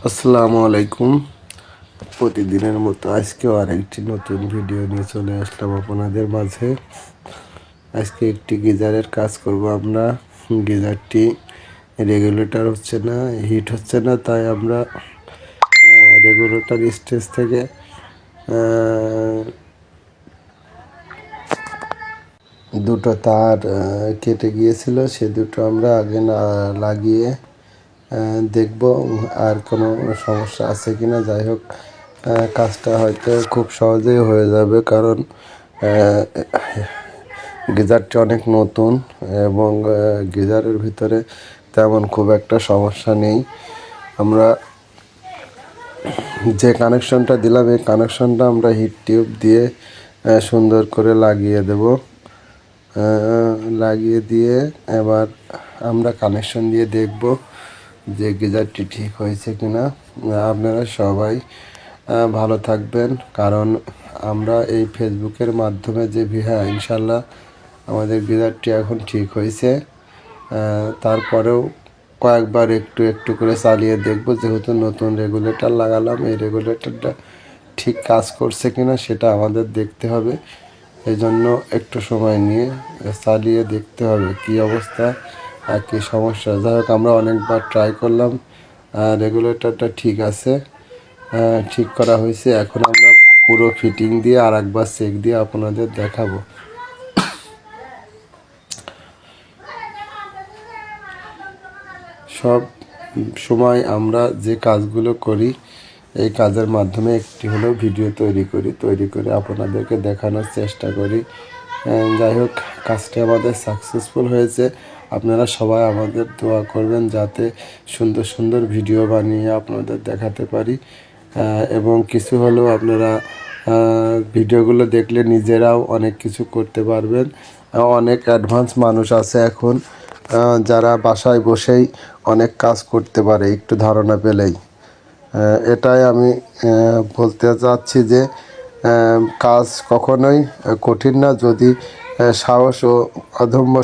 আসসালামু আলাইকুম। প্রতিদিনের মতো আজকেও আরেকটি নতুন ভিডিও নিয়ে চলে আসলাম আপনাদের মাঝে। আজকে একটি গিজারের কাজ করব আমরা। গিজারটি রেগুলেটর হচ্ছে না, হিট হচ্ছে না, তাই আমরা রেগুলেটর স্টেজ থেকে দুটো তার কেটে গিয়েছিল, সে দুটো আমরা আগে না লাগিয়ে দেখব আর কোনো সমস্যা আছে কিনা। যাই হোক, কাজটা হয়তো খুব সহজেই হয়ে যাবে, কারণ গিজারটি অনেক নতুন এবং গিজারের ভিতরে তেমন খুব একটা সমস্যা নেই। আমরা যে কানেকশনটা দিলাম, এই কানেকশনটা আমরা হিট টিউব দিয়ে সুন্দর করে লাগিয়ে দেব। লাগিয়ে দিয়ে এবার আমরা কানেকশন দিয়ে দেখব যে গিজারটি ঠিক হয়েছে কিনা। আপনারা সবাই ভালো থাকবেন, কারণ আমরা এই ফেসবুকের মাধ্যমে যে ইনশাল্লাহ আমাদের গিজারটি এখন ঠিক হয়েছে। তারপরেও কয়েকবার একটু একটু করে চালিয়ে দেখব, যেহেতু নতুন রেগুলেটর লাগালাম, এই রেগুলেটরটা ঠিক কাজ করছে কিনা সেটা আমাদের দেখতে হবে। এই জন্য একটু সময় নিয়ে চালিয়ে দেখতে হবে কী অবস্থা আর কী সমস্যা। যাই হোক, আমরা অনেকবার ট্রাই করলাম, রেগুলেটরটা ঠিক আছে, ঠিক করা হয়েছে। এখন আমরা পুরো ফিটিং দিয়ে আর একবার চেক দিয়ে আপনাদের দেখাবো। সব সময় আমরা যে কাজগুলো করি, এই কাজের মাধ্যমে একটি হলেও ভিডিও তৈরি করে আপনাদেরকে দেখানোর চেষ্টা করি। যাই হোক, কাজটি আমাদের সাকসেসফুল হয়েছে। আপনারা সবাই আমাদের দোয়া করবেন যাতে সুন্দর সুন্দর ভিডিও বানিয়ে আপনাদের দেখাতে পারি, এবং কিছু হলেও আপনারা ভিডিওগুলো দেখলে নিজেরাও অনেক কিছু করতে পারবেন। অনেক অ্যাডভান্স মানুষ আছে এখন, যারা বাসায় বসেই অনেক কাজ করতে পারে একটু ধারণা পেলেই। এটাই আমি বলতে চাচ্ছি যে কাজ কখনোই কঠিন না, যদি সাহস ও অদম্য